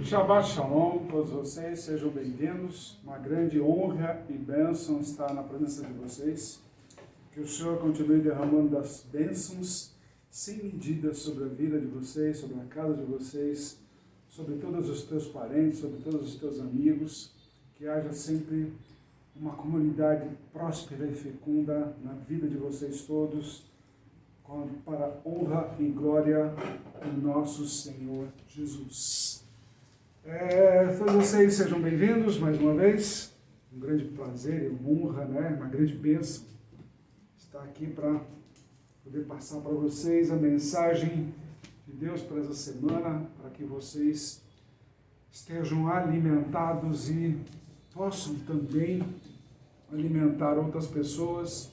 Shabbat Shalom, todos vocês, sejam bem-vindos. Uma grande honra e bênção estar na presença de vocês. Que o Senhor continue derramando das bênçãos sem medida sobre a vida de vocês, sobre a casa de vocês, sobre todos os teus parentes, sobre todos os teus amigos. Que haja sempre uma comunidade próspera e fecunda na vida de vocês todos, para a honra e glória do nosso Senhor Jesus. Todos vocês sejam bem-vindos mais uma vez. Um grande prazer e uma honra, uma grande bênção estar aqui para poder passar para vocês a mensagem de Deus para essa semana, para que vocês estejam alimentados e possam também alimentar outras pessoas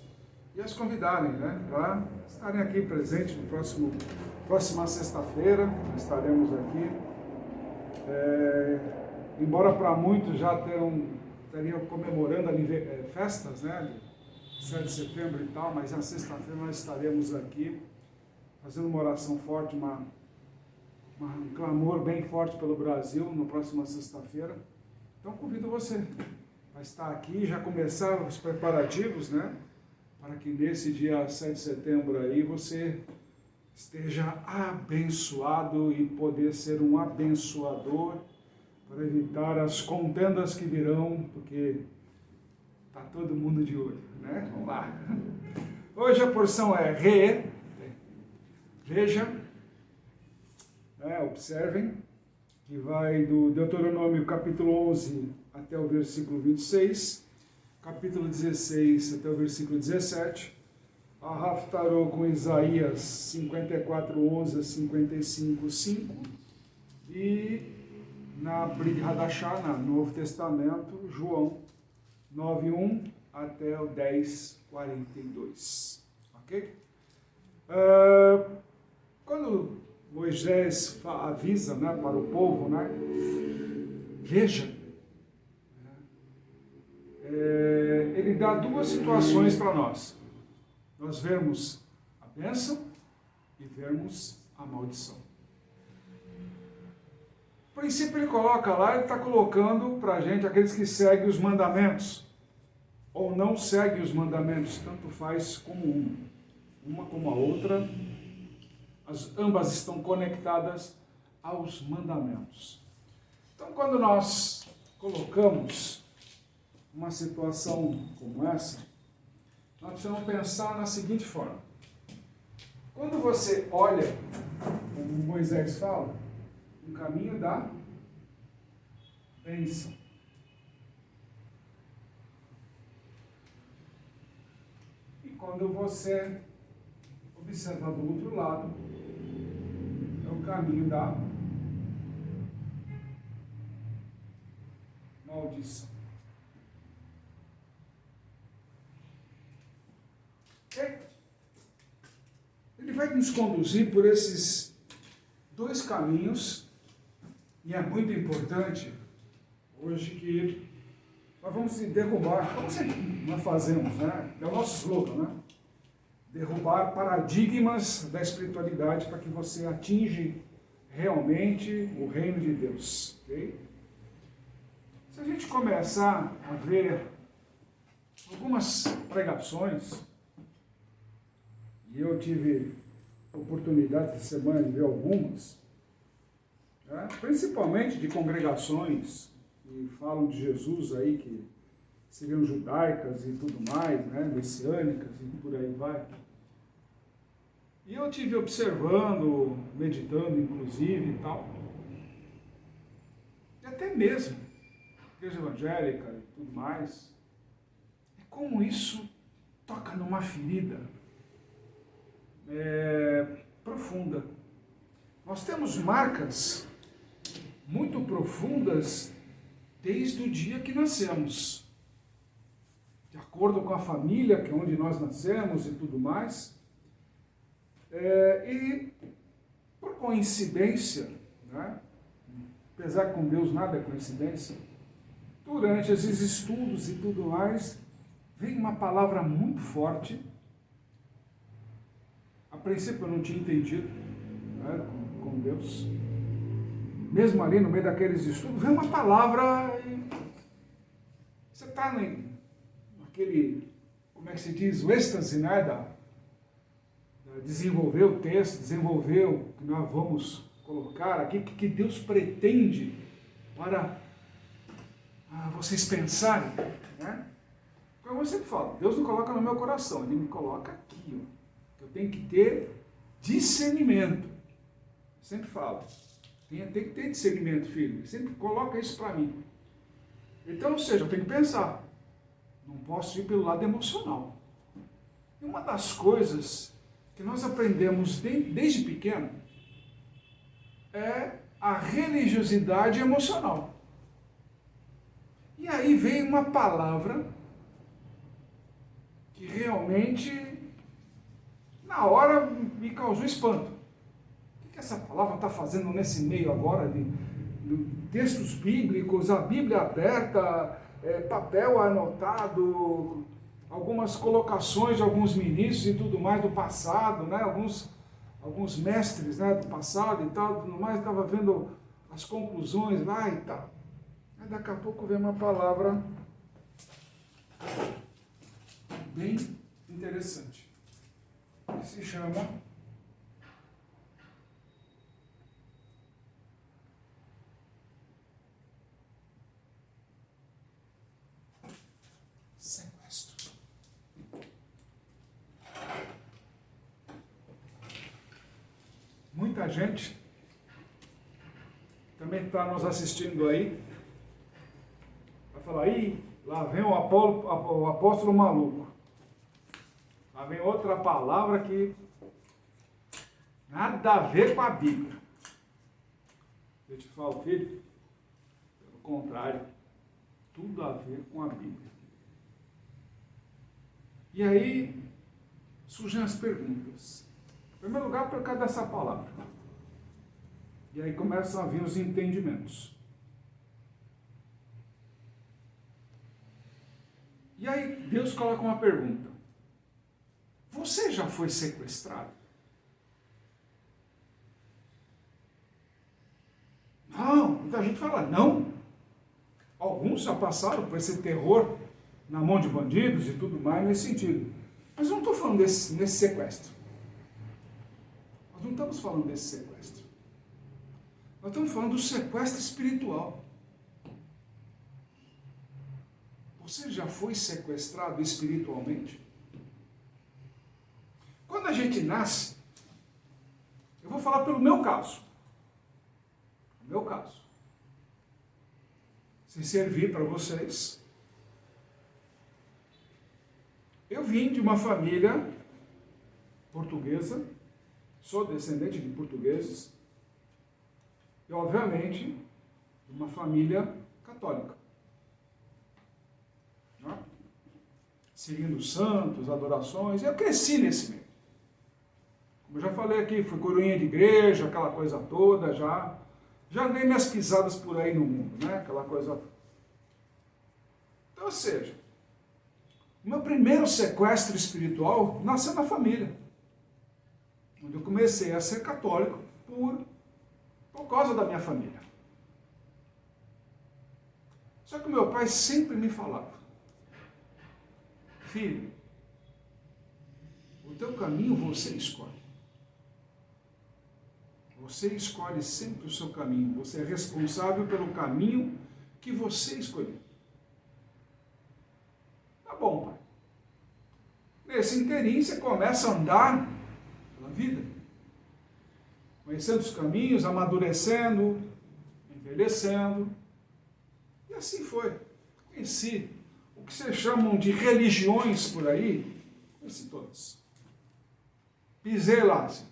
e as convidarem, para estarem aqui presentes no próxima sexta-feira. Estaremos aqui. Embora para muitos já estariam comemorando festas, de 7 de setembro e tal, mas na sexta-feira nós estaremos aqui fazendo uma oração forte, um clamor bem forte pelo Brasil na próxima sexta-feira. Então convido você a estar aqui, já começar os preparativos, para que nesse dia 7 de setembro aí você esteja abençoado e poder ser um abençoador para evitar as contendas que virão, porque está todo mundo de olho, Vamos lá. Hoje a porção é veja, observem, que vai do Deuteronômio capítulo 11 até o versículo 26, capítulo 16 até o versículo 17, a Haftarah com Isaías 54:11 a 55:5 e na Brit Hadashah, no Novo Testamento, João 9:1 até o 10:42. Ok? Quando Moisés avisa para o povo, veja, ele dá duas situações para nós. Nós vemos a bênção e vemos a maldição. O princípio ele coloca lá, ele está colocando para a gente aqueles que seguem os mandamentos, ou não seguem os mandamentos, tanto faz como uma como a outra, ambas estão conectadas aos mandamentos. Então quando nós colocamos uma situação como essa, nós precisamos pensar na seguinte forma. Quando você olha, como Moisés fala, um caminho da bênção. E quando você observa do outro lado, é o caminho da maldição. Ele vai nos conduzir por esses dois caminhos, e é muito importante hoje que nós vamos derrubar, como sempre nós fazemos, é o nosso slogan, derrubar paradigmas da espiritualidade para que você atinja realmente o reino de Deus. Okay? Se a gente começar a ver algumas pregações, e eu tive oportunidade essa semana de ver algumas, principalmente de congregações que falam de Jesus aí, que seriam judaicas e tudo mais, messiânicas e por aí vai. E eu tive observando, meditando inclusive e tal, e até mesmo igreja evangélica e tudo mais, e como isso toca numa ferida profunda. Nós temos marcas muito profundas desde o dia que nascemos. De acordo com a família, que é onde nós nascemos e tudo mais. E por coincidência, apesar que com Deus nada é coincidência, durante esses estudos e tudo mais, vem uma palavra muito forte. A princípio eu não tinha entendido, com Deus. mesmo ali no meio daqueles estudos, vem uma palavra e você está naquele, como é que se diz, o êxtase, né, desenvolver o texto, desenvolver o que nós vamos colocar aqui, o que Deus pretende para vocês pensarem, né? Como eu sempre falo, Deus não coloca no meu coração, Ele me coloca aqui, ó. Eu tenho que ter discernimento. Eu sempre falo, tem que ter discernimento, filho. Ele sempre coloca isso para mim. Então, ou seja, eu tenho que pensar. Não posso ir pelo lado emocional. E uma das coisas que nós aprendemos desde pequeno é a religiosidade emocional. E aí vem uma palavra que realmente, na hora, me causou espanto. O que essa palavra está fazendo nesse meio agora de textos bíblicos, a Bíblia aberta, papel anotado, algumas colocações de alguns ministros e tudo mais do passado, né? Alguns mestres, né, do passado e tal, tudo mais, estava vendo as conclusões lá e tal. Aí daqui a pouco vem uma palavra bem interessante, que se chama sequestro. Muita gente também está nos assistindo aí, vai falar, aí, lá vem o apóstolo maluco. Lá vem outra palavra que nada a ver com a Bíblia. Eu te falo, filho, pelo contrário, tudo a ver com a Bíblia. E aí surgem as perguntas. Em primeiro lugar, por causa dessa palavra. E aí começam a vir os entendimentos. E aí Deus coloca uma pergunta. Você já foi sequestrado? Não, muita gente fala não. Alguns já passaram por esse terror na mão de bandidos e tudo mais nesse sentido. Mas eu não estou falando nesse sequestro. Nós não estamos falando desse sequestro. Nós estamos falando do sequestro espiritual. Você já foi sequestrado espiritualmente? Quando a gente nasce, eu vou falar pelo meu caso. O meu caso. Sem servir para vocês. Eu vim de uma família portuguesa, sou descendente de portugueses, e obviamente de uma família católica. Né? Seguindo os santos, adorações, eu cresci nesse meio. Como eu já falei aqui, fui coroinha de igreja, aquela coisa toda, já dei minhas pisadas por aí no mundo, né? Aquela coisa toda. Então, ou seja, o meu primeiro sequestro espiritual nasceu na família, onde eu comecei a ser católico por causa da minha família. Só que o meu pai sempre me falava, filho, o teu caminho você escolhe. Você escolhe sempre o seu caminho. Você é responsável pelo caminho que você escolheu. Tá bom, pai. Nesse inteirinho você começa a andar pela vida. Conhecendo os caminhos, amadurecendo, envelhecendo. E assim foi. Conheci o que vocês chamam de religiões por aí. Conheci todas. Pisei lá, assim.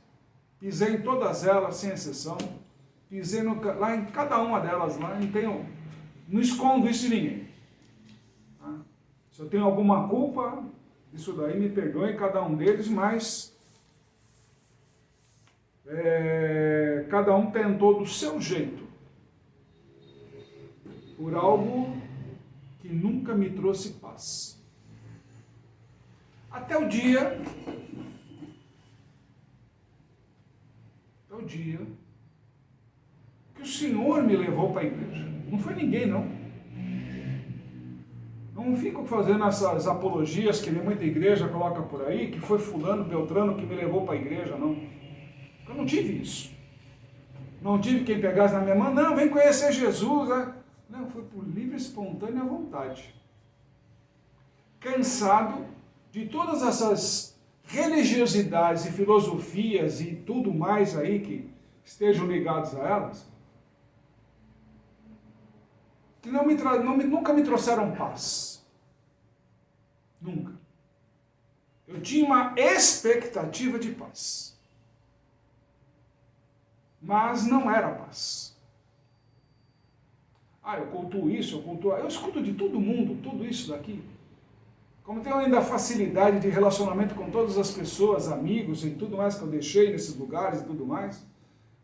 Pisei em todas elas, sem exceção. Pisei lá em cada uma delas, lá, não escondo isso de ninguém. Tá? Se eu tenho alguma culpa, isso daí me perdoe cada um deles, mas cada um tentou do seu jeito, por algo que nunca me trouxe paz. Até o dia que o Senhor me levou para a igreja. Não foi ninguém, não. Não fico fazendo essas apologias que muita igreja coloca por aí, que foi fulano, beltrano que me levou para a igreja, não. Eu não tive isso. Não tive quem pegasse na minha mão, não, vem conhecer Jesus. Né? Não, foi por livre e espontânea vontade. Cansado de todas essas religiosidades e filosofias e tudo mais aí que estejam ligados a elas, que nunca me trouxeram paz. Nunca. Eu tinha uma expectativa de paz. Mas não era paz. Eu cultuo isso, eu escuto de todo mundo, tudo isso daqui. Como tenho ainda facilidade de relacionamento com todas as pessoas, amigos e tudo mais que eu deixei nesses lugares e tudo mais,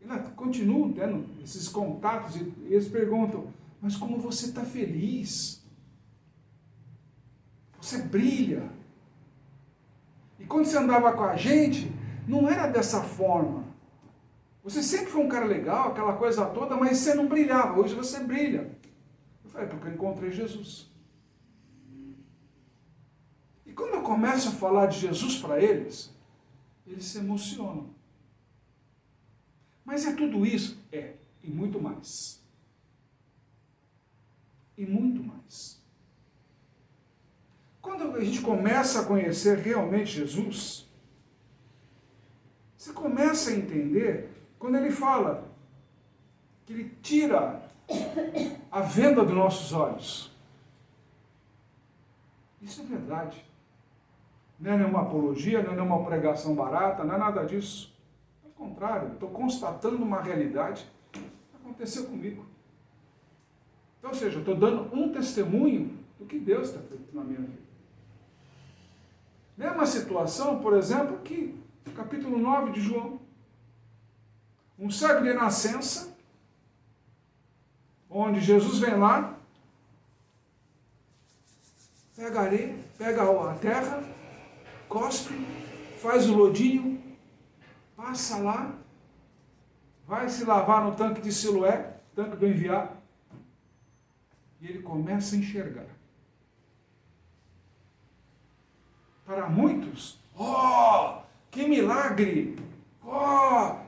ainda continuo tendo esses contatos e eles perguntam, mas como você está feliz? Você brilha. E quando você andava com a gente, não era dessa forma. Você sempre foi um cara legal, aquela coisa toda, mas você não brilhava. Hoje você brilha. Eu falei, porque eu encontrei Jesus. E quando eu começo a falar de Jesus para eles, eles se emocionam. Mas é tudo isso? É, e muito mais. E muito mais. Quando a gente começa a conhecer realmente Jesus, você começa a entender, quando ele fala que ele tira a venda dos nossos olhos. Isso é verdade. Não é nenhuma apologia, não é nenhuma pregação barata, não é nada disso. Ao contrário, estou constatando uma realidade que aconteceu comigo. Então, ou seja, eu estou dando um testemunho do que Deus está feito na minha vida. Mesma situação, por exemplo, aqui, capítulo 9 de João. Um cego de nascença, onde Jesus vem lá, pega a areia, pega a terra, cospe, faz o lodinho, passa lá, vai se lavar no tanque de Siloé, tanque do enviado, e ele começa a enxergar. Para muitos, que milagre!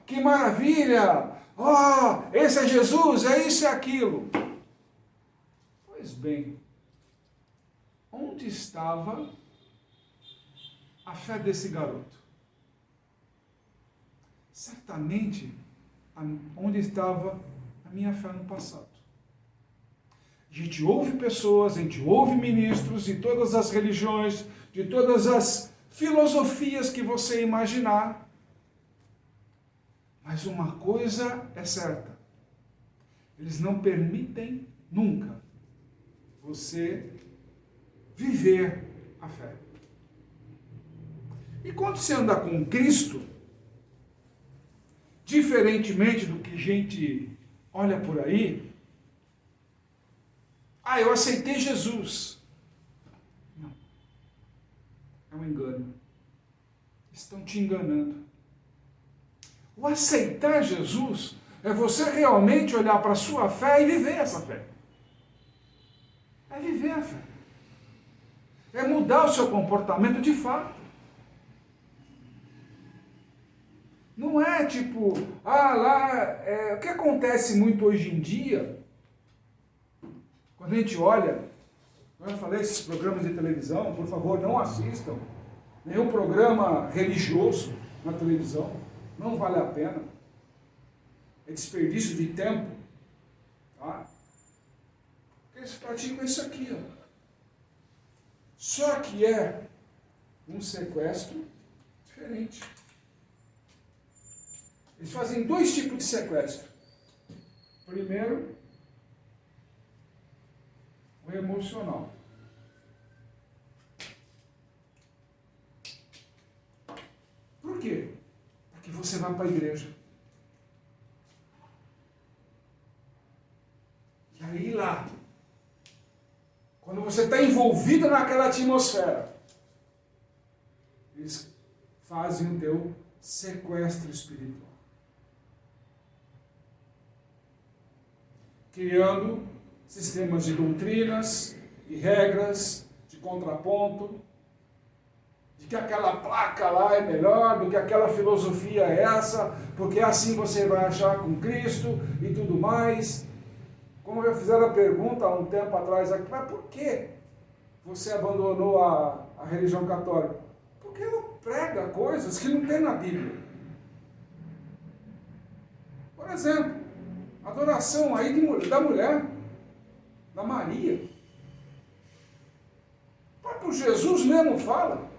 Que maravilha! Esse é Jesus, é isso e aquilo. Pois bem, onde estava a fé desse garoto? Certamente, onde estava a minha fé no passado. A gente ouve pessoas, a gente ouve ministros de todas as religiões, de todas as filosofias que você imaginar. Mas uma coisa é certa, eles não permitem nunca você viver a fé. E quando você anda com Cristo, diferentemente do que a gente olha por aí, eu aceitei Jesus. Não. É um engano. Estão te enganando. O aceitar Jesus é você realmente olhar para a sua fé e viver essa fé. É viver a fé. É mudar o seu comportamento de fato. Não é tipo, o que acontece muito hoje em dia, quando a gente olha, eu falei, esses programas de televisão, por favor, não assistam nenhum programa religioso na televisão, não vale a pena, é desperdício de tempo, tá? Porque eles praticam isso aqui, Só que é um sequestro diferente. Eles fazem dois tipos de sequestro. Primeiro, o emocional. Por quê? Porque você vai para a igreja. E aí lá, quando você está envolvido naquela atmosfera, eles fazem o teu sequestro espiritual. criando sistemas de doutrinas, de regras, de contraponto, de que aquela placa lá é melhor do que aquela filosofia é essa, porque assim você vai achar com Cristo e tudo mais. Como eu fizeram a pergunta há um tempo atrás aqui, mas por que você abandonou a religião católica? Porque ela prega coisas que não tem na Bíblia. Por exemplo, adoração aí da mulher, da Maria. O próprio Jesus mesmo fala.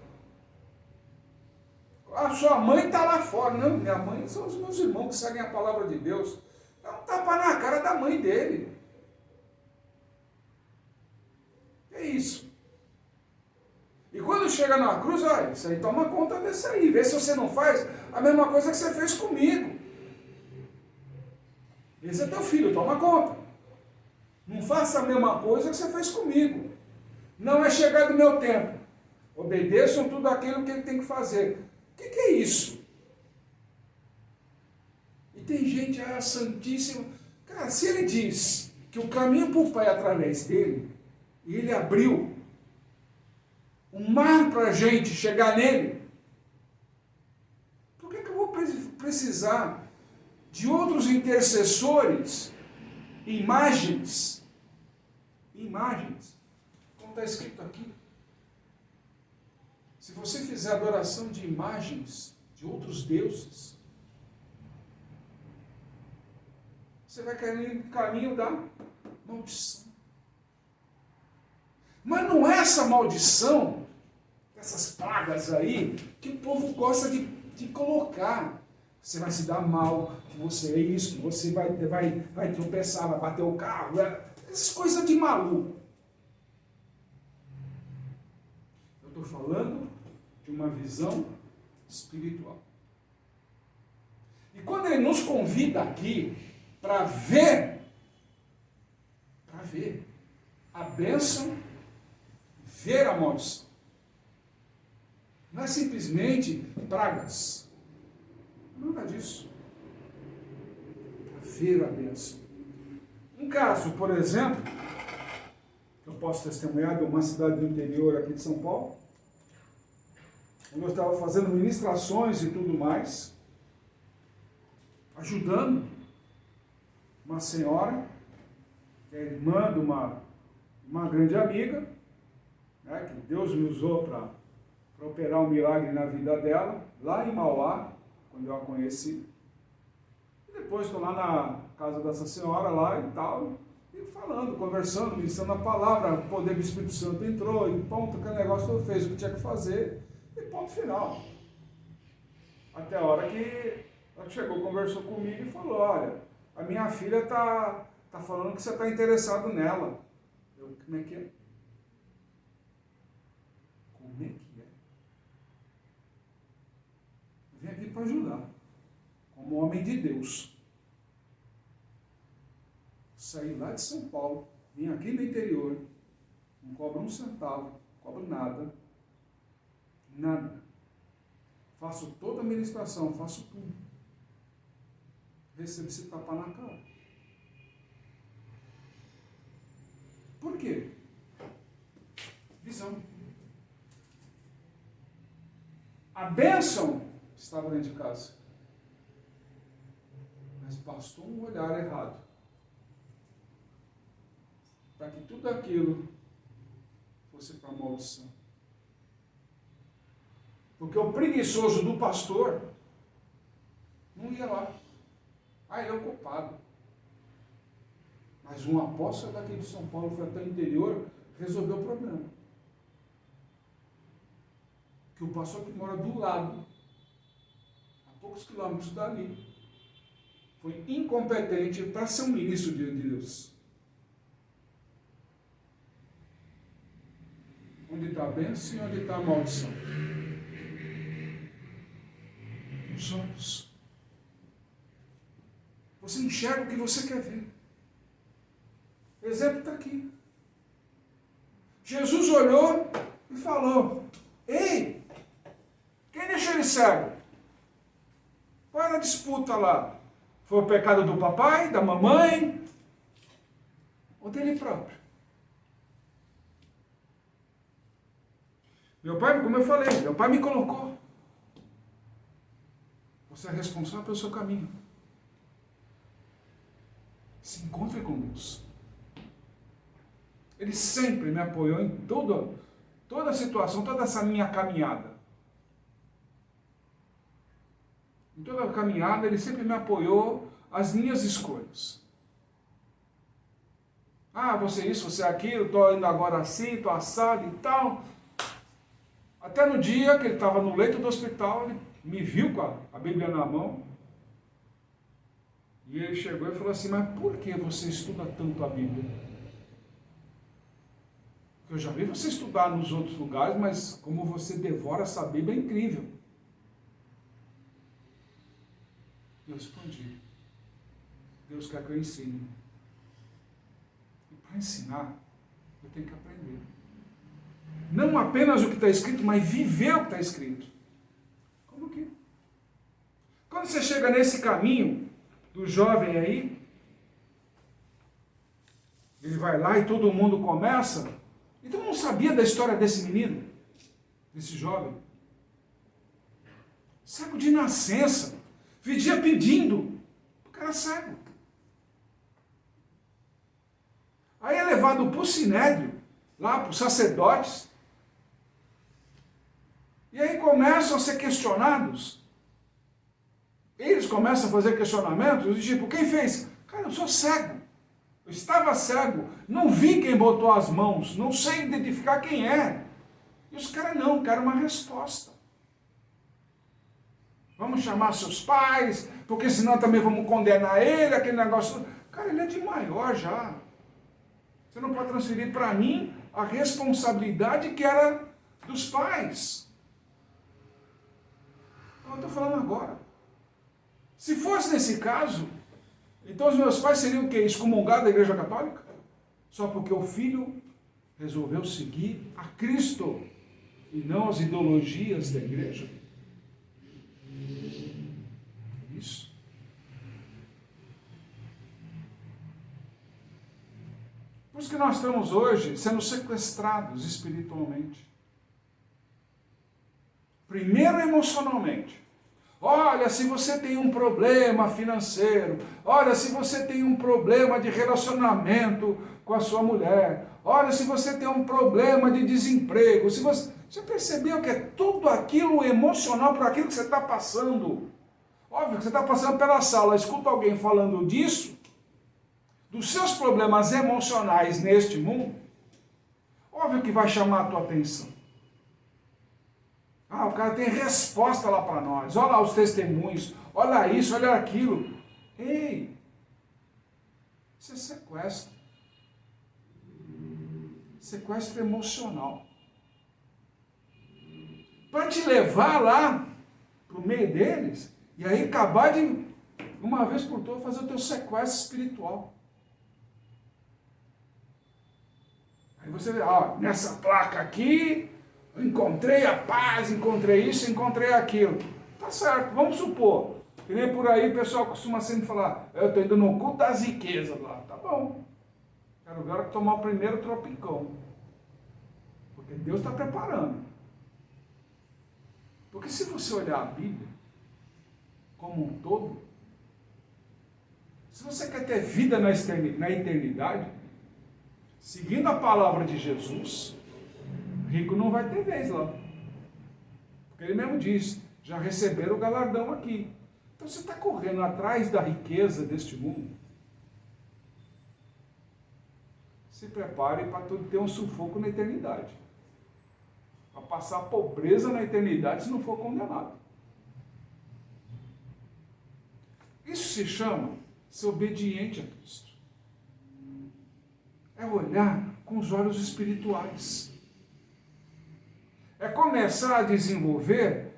A sua mãe está lá fora. Não, minha mãe são os meus irmãos que seguem a palavra de Deus. É um tapa na cara da mãe dele. É isso. E quando chega na cruz, olha, isso aí toma conta desse aí. Vê se você não faz a mesma coisa que você fez comigo. Esse é teu filho, toma conta. Não faça a mesma coisa que você fez comigo. Não é chegado o meu tempo. Obedeçam tudo aquilo que ele tem que fazer. O que é isso? E tem gente, santíssima. Cara, se ele diz que o caminho para o Pai é através dele, e ele abriu um mar para a gente chegar nele, por que eu vou precisar de outros intercessores, imagens, como está escrito aqui? Se você fizer adoração de imagens de outros deuses, você vai cair no caminho da maldição. Mas não é essa maldição, essas pragas aí, que o povo gosta de colocar. Você vai se dar mal, que você é isso, que você vai tropeçar, vai bater o carro, essas coisas de maluco. Eu estou falando de uma visão espiritual. E quando ele nos convida aqui para ver a bênção, ver a maldição. Não é simplesmente pragas. Nada disso. Para ver a bênção. Um caso, por exemplo, que eu posso testemunhar de uma cidade do interior aqui de São Paulo, onde eu estava fazendo ministrações e tudo mais, ajudando uma senhora, que é irmã de uma grande amiga, né, que Deus me usou para operar um milagre na vida dela, lá em Mauá, quando eu a conheci. E depois estou lá na casa dessa senhora lá e tal, e falando, conversando, ministrando a palavra, o poder do Espírito Santo entrou, e ponto, aquele negócio eu fez o que tinha que fazer, e ponto final. Até a hora que ela chegou, conversou comigo e falou, olha, a minha filha está falando que você está interessado nela. Eu, como é que é? Como é que é? Eu vim aqui para ajudar, como homem de Deus. Saí lá de São Paulo, vim aqui no interior, não cobro um centavo, não cobro nada. Nada. Faço toda a administração, faço tudo. Recebo esse tapa na cara. Por quê? Visão. A bênção estava dentro de casa. Mas bastou um olhar errado para que tudo aquilo fosse para a maldição. Porque o preguiçoso do pastor não ia lá. Ele é o culpado. Mas um apóstolo daqui de São Paulo foi até o interior, resolveu o problema. Que o pastor que mora do lado, a poucos quilômetros dali, foi incompetente para ser um ministro de Deus. Onde está a bênção e onde está a maldição? Os olhos. Você enxerga o que você quer ver. O exemplo está aqui. Jesus olhou e falou, ei, quem deixou ele cego? Qual era a disputa lá? Foi o pecado do papai, da mamãe? ou dele próprio? Meu pai, como eu falei, meu pai me colocou. Você é responsável pelo seu caminho. Se encontre com Deus. Ele sempre me apoiou em toda a situação, toda essa minha caminhada. Em toda a caminhada, ele sempre me apoiou as minhas escolhas. Ah, você isso, você aquilo, estou indo agora assim, estou assado e tal. Até no dia que ele estava no leito do hospital, ele me viu com a Bíblia na mão. E ele chegou e falou assim, mas por que você estuda tanto a Bíblia? Eu já vi você estudar nos outros lugares, mas como você devora essa Bíblia é incrível. Eu respondi, Deus quer que eu ensine. E para ensinar, eu tenho que aprender. Não apenas o que está escrito, mas viver o que está escrito. Como que? Quando você chega nesse caminho do jovem aí, ele vai lá e todo mundo começa, e todo mundo sabia da história desse menino, desse jovem. Cego de nascença, vivia pedindo, porque era cego. Aí é levado para o sinédrio, lá para os sacerdotes, e aí começam a ser questionados. Eles começam a fazer questionamentos, do tipo, quem fez? Cara, eu sou cego. Eu estava cego, não vi quem botou as mãos, não sei identificar quem é. E os caras não, querem uma resposta. Vamos chamar seus pais, porque senão também vamos condenar ele, aquele negócio. Cara, ele é de maior já. Você não pode transferir para mim a responsabilidade que era dos pais. Então eu estou falando agora. Se fosse nesse caso, então os meus pais seriam o quê? Excomungados da Igreja Católica? Só porque o filho resolveu seguir a Cristo e não as ideologias da igreja? Isso. Por isso que nós estamos hoje sendo sequestrados espiritualmente. Primeiro emocionalmente. Olha, se você tem um problema financeiro, olha, se você tem um problema de relacionamento com a sua mulher, olha, se você tem um problema de desemprego, se você percebeu que é tudo aquilo emocional por aquilo que você está passando. Óbvio que você está passando pela sala, escuta alguém falando disso, dos seus problemas emocionais neste mundo, óbvio que vai chamar a tua atenção. Ah, o cara tem resposta lá para nós. Olha lá os testemunhos. Olha isso, olha aquilo. Ei, isso é sequestro. Sequestro emocional. Para te levar lá para o meio deles e aí acabar de, uma vez por todas, fazer o teu sequestro espiritual. Aí você vê, ó, nessa placa aqui, eu encontrei a paz, encontrei isso, encontrei aquilo. Tá certo, vamos supor. Que nem por aí o pessoal costuma sempre falar, eu estou indo no culto das riquezas lá. Tá bom. Quero ver a hora que tomar o primeiro tropicão. Porque Deus está preparando. Porque se você olhar a Bíblia como um todo, se você quer ter vida na eternidade, seguindo a palavra de Jesus, rico não vai ter vez lá. Porque ele mesmo diz, já receberam o galardão aqui. Então você está correndo atrás da riqueza deste mundo. Se prepare para ter um sufoco na eternidade. Para passar pobreza na eternidade se não for condenado. Isso se chama ser obediente a Cristo. É olhar com os olhos espirituais. É começar a desenvolver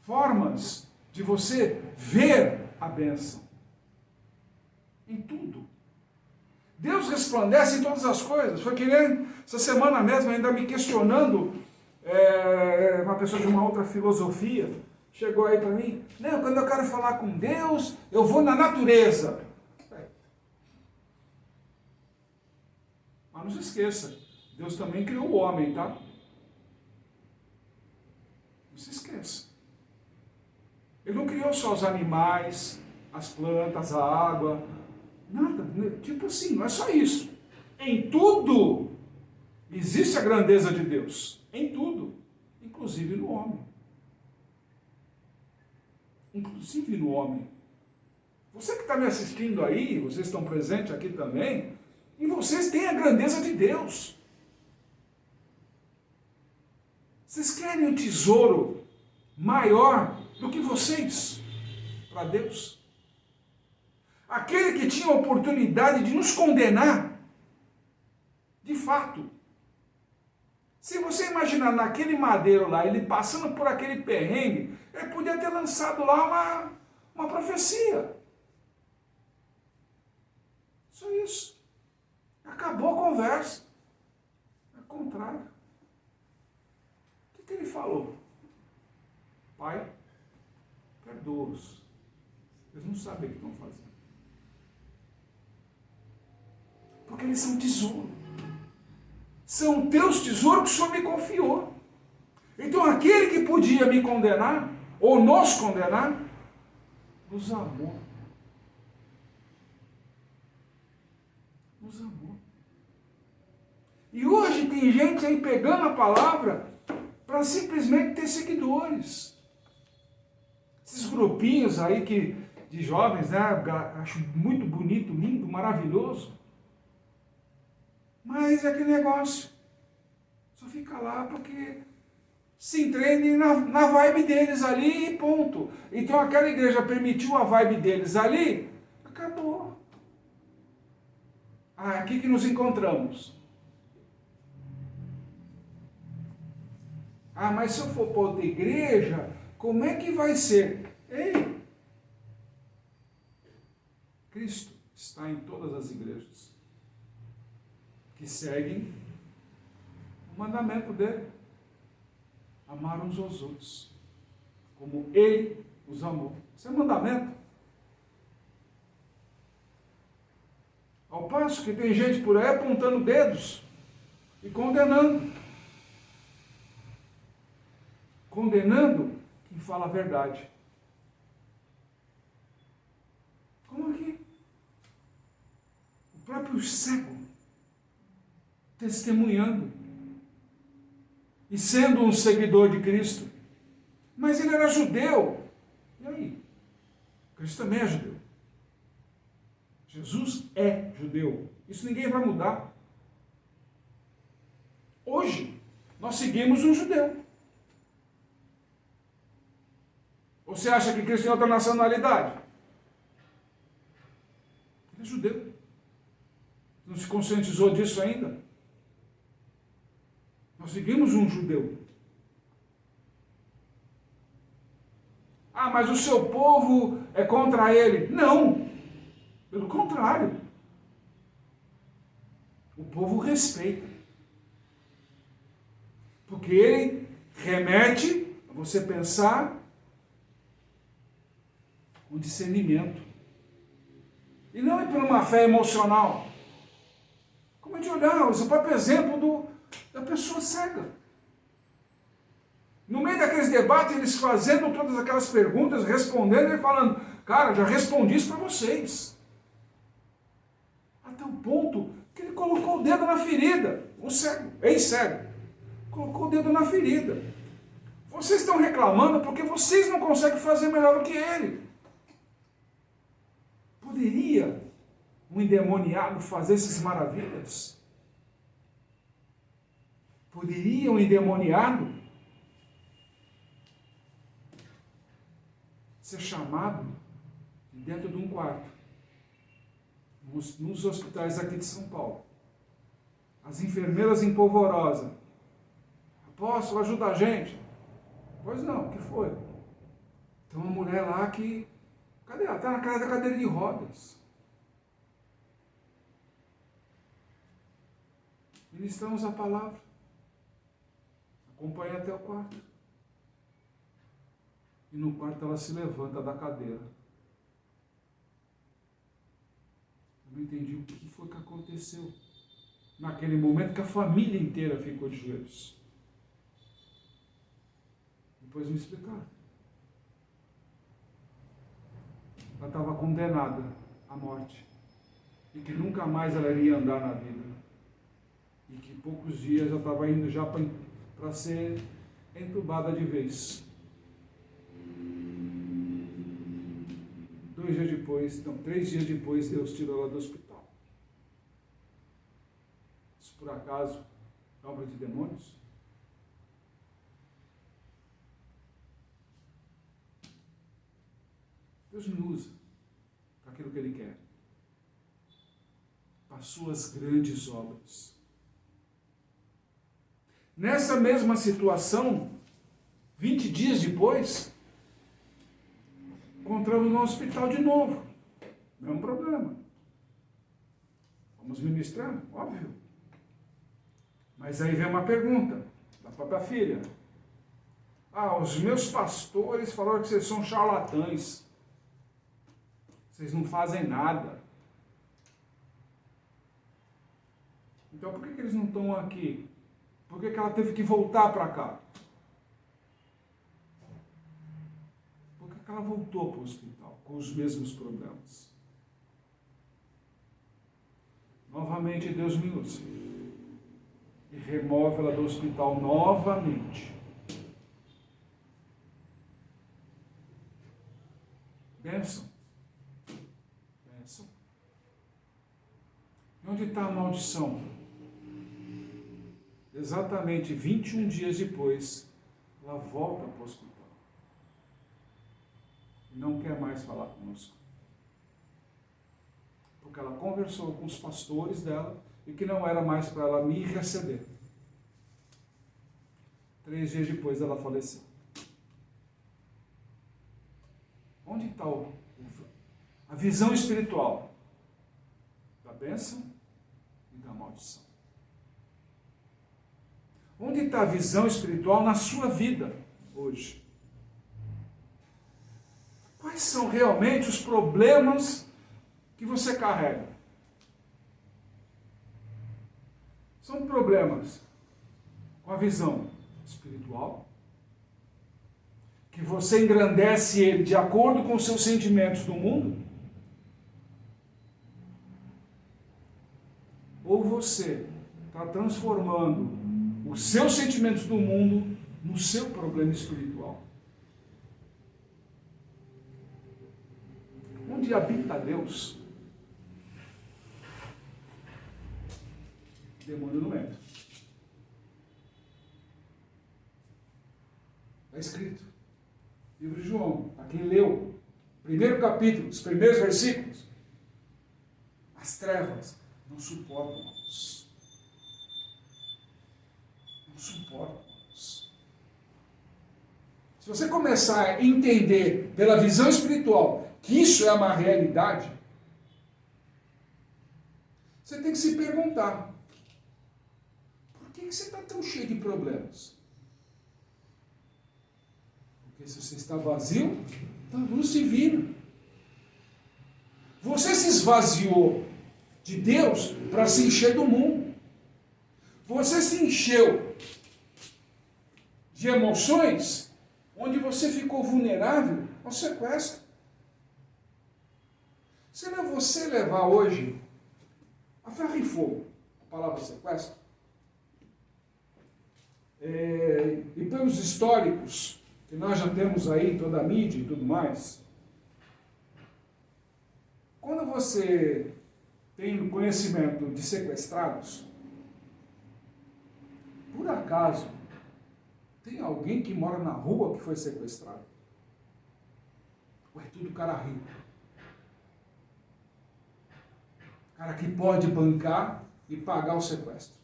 formas de você ver a bênção. Em tudo. Deus resplandece em todas as coisas. Foi querendo, essa semana mesmo, ainda me questionando, uma pessoa de uma outra filosofia, chegou aí para mim, não, quando eu quero falar com Deus, eu vou na natureza. Mas não se esqueça, Deus também criou o homem, tá? Não se esqueça. Ele não criou só os animais, as plantas, a água, nada. Tipo assim, não é só isso. Em tudo existe a grandeza de Deus. Em tudo. Inclusive no homem. Inclusive no homem. Você que está me assistindo aí, vocês estão presentes aqui também, e vocês têm a grandeza de Deus. Vocês querem um tesouro maior do que vocês para Deus? Aquele que tinha a oportunidade de nos condenar, de fato. Se você imaginar naquele madeiro lá, ele passando por aquele perrengue, ele podia ter lançado lá uma profecia. Só isso. Acabou a conversa. É o contrário. O que ele falou? Pai, perdoa-os. Eles não sabem o que estão fazendo. Porque eles são tesouro. São teus tesouros que o Senhor me confiou. Então aquele que podia me condenar, ou nos condenar, nos amou. Nos amou. E hoje tem gente aí pegando a palavra para simplesmente ter seguidores. Esses grupinhos aí de jovens, né? Acho muito bonito, lindo, maravilhoso. Mas é aquele negócio. Só fica lá porque se entrene na vibe deles ali e ponto. Então aquela igreja permitiu a vibe deles ali, acabou. Ah, aqui que nos encontramos. Ah, mas se eu for para outra igreja, como é que vai ser? Ei! Cristo está em todas as igrejas que seguem o mandamento dele. Amar uns aos outros, como ele os amou. Isso é mandamento. Ao passo que tem gente por aí apontando dedos e condenando. Condenando quem fala a verdade. Como aqui? O próprio cego testemunhando e sendo um seguidor de Cristo. Mas ele era judeu. E aí? Cristo também é judeu. Jesus é judeu. Isso ninguém vai mudar. Hoje, nós seguimos um judeu. Ou você acha que Cristo tem outra nacionalidade? Ele é judeu. Não se conscientizou disso ainda? Nós seguimos um judeu. Ah, mas o seu povo é contra ele. Não. Pelo contrário. O povo respeita. Porque ele remete a você pensar com discernimento. E não é por uma fé emocional. Como é de olhar, o próprio exemplo da pessoa cega. No meio daqueles debates, eles fazendo todas aquelas perguntas, respondendo e falando, cara, já respondi isso para vocês. Até o ponto que ele colocou o dedo na ferida. O cego, ex-cego, colocou o dedo na ferida. Vocês estão reclamando porque vocês não conseguem fazer melhor do que ele. Poderia um endemoniado fazer essas maravilhas? Poderia um endemoniado ser chamado dentro de um quarto, nos hospitais aqui de São Paulo? As enfermeiras em Polvorosa. Apóstolo, ajuda a gente. Pois não, o que foi? Tem uma mulher lá que... Cadê ela? Está na casa da cadeira de rodas. Ministramos a palavra. Acompanha até o quarto. E no quarto ela se levanta da cadeira. Eu não entendi o que foi que aconteceu. naquele momento que a família inteira ficou de joelhos. Depois me explicaram. Ela estava condenada à morte. E que nunca mais ela iria andar na vida. E que poucos dias ela estava indo já para ser entubada de vez. 2 dias depois, não, 3 dias depois, Deus tirou ela do hospital. Isso por acaso é obra de demônios? Deus me usa para aquilo que Ele quer. Para as suas grandes obras. Nessa mesma situação, 20 dias depois, encontramos no hospital de novo. Não é um problema. Vamos ministrar, óbvio. Mas aí vem uma pergunta da própria filha. Os meus pastores falaram que vocês são charlatães. Vocês não fazem nada. Então por que eles não estão aqui? Por que ela teve que voltar para cá? Por que ela voltou para o hospital com os mesmos problemas? Novamente Deus me usa e remove ela do hospital novamente. Bênção. Bênção. E onde está a maldição? Exatamente 21 dias depois, ela volta para o hospital. E não quer mais falar conosco. Porque ela conversou com os pastores dela e que não era mais para ela me receber. 3 dias depois ela faleceu. Onde está a visão espiritual da bênção e da maldição? Onde está a visão espiritual na sua vida hoje? Quais são realmente os problemas que você carrega? São problemas com a visão espiritual, que você engrandece ele de acordo com os seus sentimentos do mundo? Ou você está transformando os seus sentimentos do mundo no seu problema espiritual? Onde habita Deus, o demônio não entra. Está escrito. Livro de João, para quem leu, primeiro capítulo, os primeiros versículos. As trevas não suportam a luz. Não suportam a luz. Se você começar a entender pela visão espiritual que isso é uma realidade, você tem que se perguntar: por que você está tão cheio de problemas? Porque se você está vazio da luz divina. Você se esvaziou de Deus para se encher do mundo. Você se encheu de emoções onde você ficou vulnerável ao sequestro. Se não você levar hoje a ferro e fogo a palavra sequestro, e pelos históricos que nós já temos aí, toda a mídia e tudo mais, quando você tem conhecimento de sequestrados, por acaso, tem alguém que mora na rua que foi sequestrado? Ou é tudo cara rico? Cara que pode bancar e pagar o sequestro.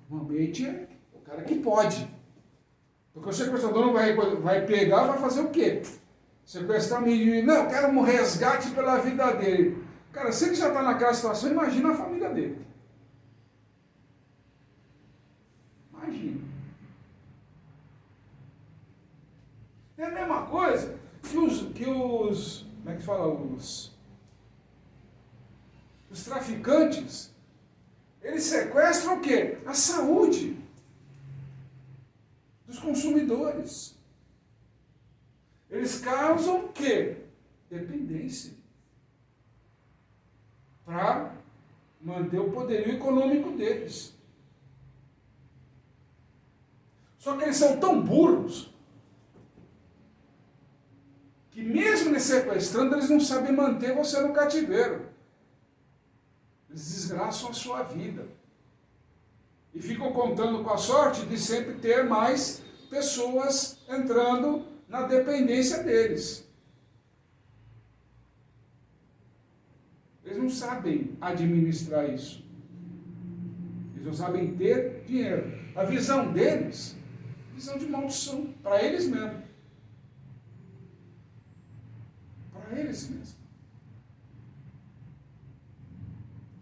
Normalmente é o cara que pode. Porque o sequestrador não vai pegar, vai fazer o quê? Sequestrar menino, não, eu quero um resgate pela vida dele. Cara, se ele já está naquela situação, imagina a família dele. Imagina. É a mesma coisa que os como é que fala? Os traficantes Eles sequestram o quê? A saúde dos consumidores. Eles causam o quê? Dependência. Para manter o poderio econômico deles. Só que eles são tão burros que mesmo eles sequestrando, eles não sabem manter você no cativeiro. Eles desgraçam a sua vida. E ficam contando com a sorte de sempre ter mais pessoas entrando na dependência deles. Eles não sabem administrar isso. Eles não sabem ter dinheiro. A visão deles, visão de maldição, para eles mesmos. Para eles mesmos.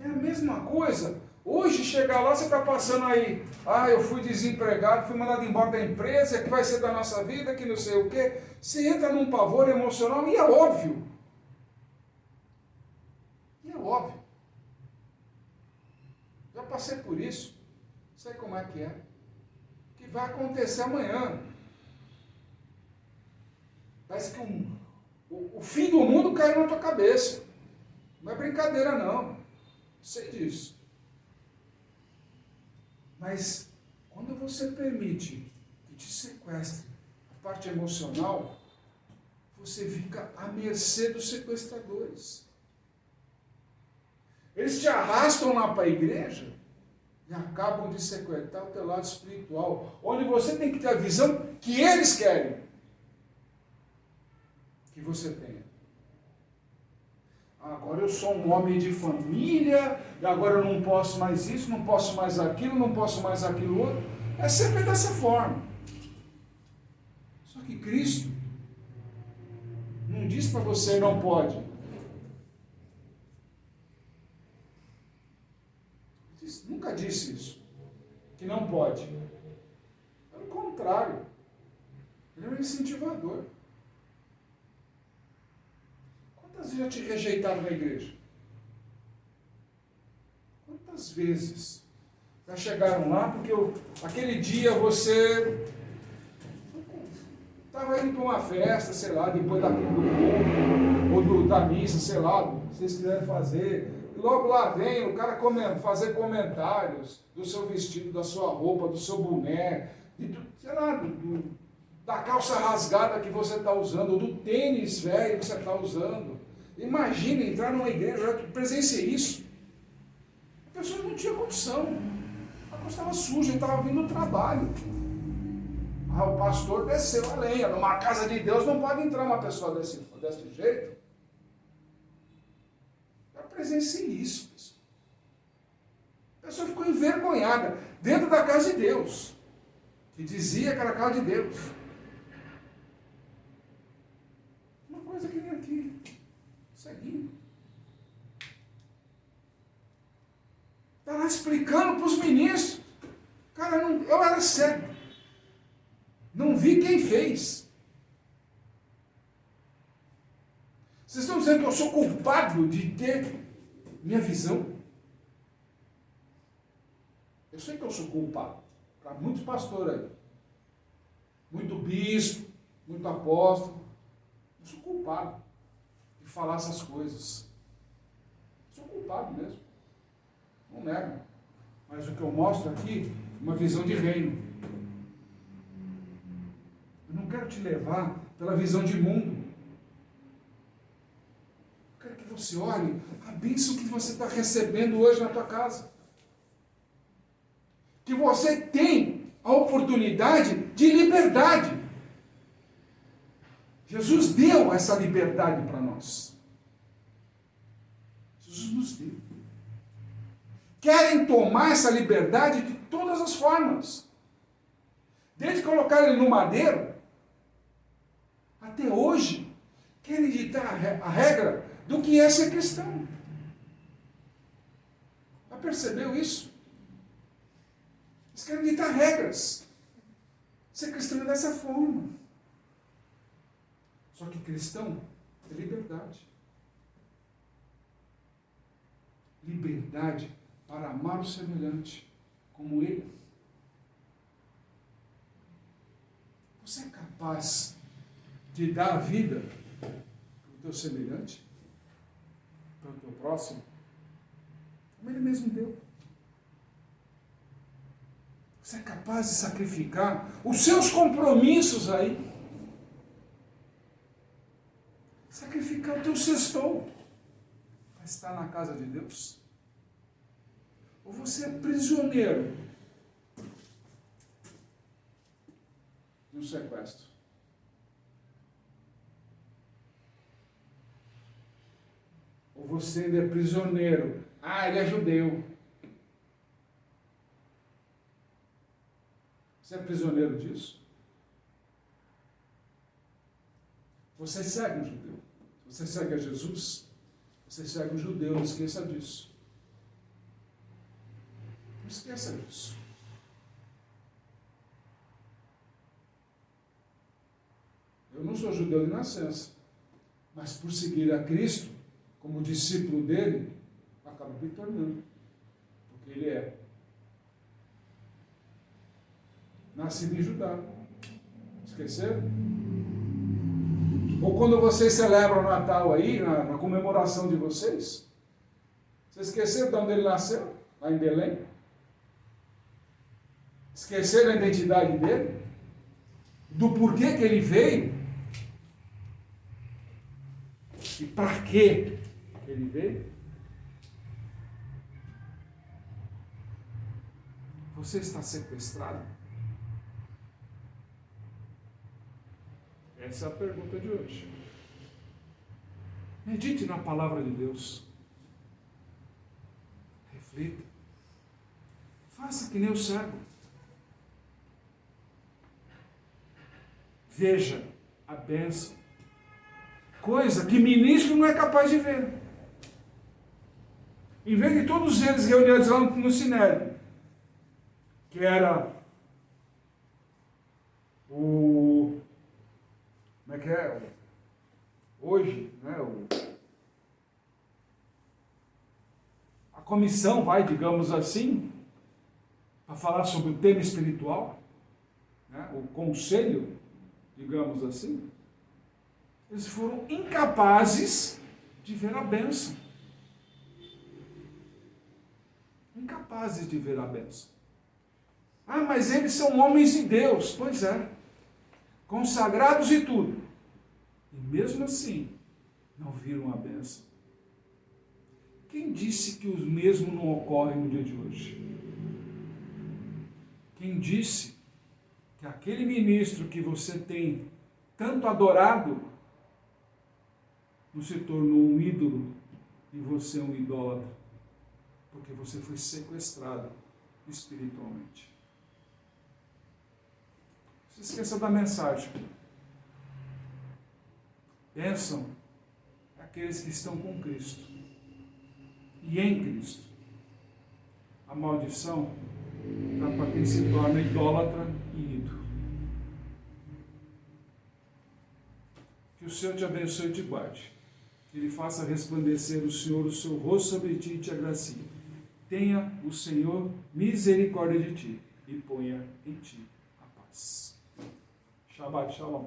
É a mesma coisa. Hoje, chegar lá, você está passando aí, eu fui desempregado, fui mandado embora da empresa, que vai ser da nossa vida, que não sei o quê. Você entra num pavor emocional e é óbvio. E é óbvio. Já passei por isso. Sei como é que é. Que vai acontecer amanhã. Parece que o fim do mundo caiu na tua cabeça. Não é brincadeira, não. Sei disso. Mas, quando você permite que te sequestre a parte emocional, você fica à mercê dos sequestradores. Eles te arrastam lá para a igreja e acabam de sequestrar o teu lado espiritual, onde você tem que ter a visão que eles querem que você tenha. Agora eu sou um homem de família, e agora eu não posso mais isso, não posso mais aquilo, não posso mais aquilo outro. É sempre dessa forma. Só que Cristo não diz para você não pode. Nunca disse isso, que não pode. Pelo contrário, ele é um incentivador. Quantas vezes já te rejeitaram na igreja? Quantas vezes já chegaram lá porque aquele dia você estava indo para uma festa, sei lá, depois do culto, ou da missa, sei lá, se vocês quiserem fazer. E logo lá vem o cara fazer comentários do seu vestido, da sua roupa, do seu boné, sei lá, da calça rasgada que você está usando, ou do tênis velho que você está usando. Imagina entrar numa igreja, eu já presenciei isso. A pessoa não tinha condição. A pessoa estava suja, ele estava vindo do trabalho. O pastor desceu a lenha. Numa casa de Deus não pode entrar uma pessoa desse jeito. Já presenciei isso, pessoal. A pessoa ficou envergonhada dentro da casa de Deus, que dizia que era a casa de Deus. Uma coisa que nem aqui. Seguindo. Está lá explicando para os ministros. Cara, eu era cego. Não vi quem fez. Vocês estão dizendo que eu sou culpado de ter minha visão? Eu sei que eu sou culpado. Para muitos pastores aí. Muito bispo, muito apóstolo. Eu sou culpado de falar essas coisas. Eu sou culpado mesmo. Não nego. Mas o que eu mostro aqui é uma visão de reino. Eu não quero te levar pela visão de mundo. Eu quero que você olhe a bênção que você está recebendo hoje na tua casa. Que você tem a oportunidade de liberdade. Jesus deu essa liberdade para nós. Jesus nos deu. Querem tomar essa liberdade de todas as formas. Desde colocar ele no madeiro, até hoje, querem ditar a regra do que é ser cristão. Já percebeu isso? Eles querem ditar regras. Ser cristão é dessa forma. Só que cristão é liberdade. Liberdade para amar o semelhante como ele. Você é capaz de dar a vida para o teu semelhante, para o teu próximo, como ele mesmo deu? Você é capaz de sacrificar os seus compromissos aí? Sacrificar o teu sextou para estar na casa de Deus? Ou você é prisioneiro de um sequestro? Ou você ainda é prisioneiro? Ah, ele é judeu. Você é prisioneiro disso? Você segue um judeu. Você segue a Jesus? Você segue um judeu, não esqueça disso. Não esqueça disso. Eu não sou judeu de nascença, mas por seguir a Cristo, como discípulo dele, acabo me tornando. Porque ele é nascido em Judá. Esqueceram? Ou quando vocês celebram o Natal aí, na comemoração de vocês, vocês esqueceram de onde ele nasceu? Lá em Belém? Esqueceram a identidade dele? Do porquê que ele veio? E para que ele veio? Você está sequestrado? Essa é a pergunta de hoje. Medite na palavra de Deus. Reflita. Faça que nem o cego. Veja a bênção. Coisa que ministro não é capaz de ver. Em vez de todos eles reunidos lá no Sinédrio, que era o... Como é que é? Hoje, né? A comissão vai, digamos assim, para falar sobre o tema espiritual, né? O conselho, digamos assim, eles foram incapazes de ver a bênção. Incapazes de ver a bênção. Ah, mas eles são homens de Deus. Pois é. Consagrados e tudo. E mesmo assim, não viram a bênção. Quem disse que o mesmo não ocorre no dia de hoje? Quem disse que aquele ministro que você tem tanto adorado não se tornou um ídolo e você é um idólatra? Porque você foi sequestrado espiritualmente. Não se esqueça da mensagem. Bênção é aqueles que estão com Cristo e em Cristo. A maldição está para quem se torna idólatra e ídolo. Que o Senhor te abençoe e te guarde. Que Ele faça resplandecer o Senhor o seu rosto sobre ti e te agracie. Tenha o Senhor misericórdia de ti e ponha em ti a paz. Shabbat Shalom.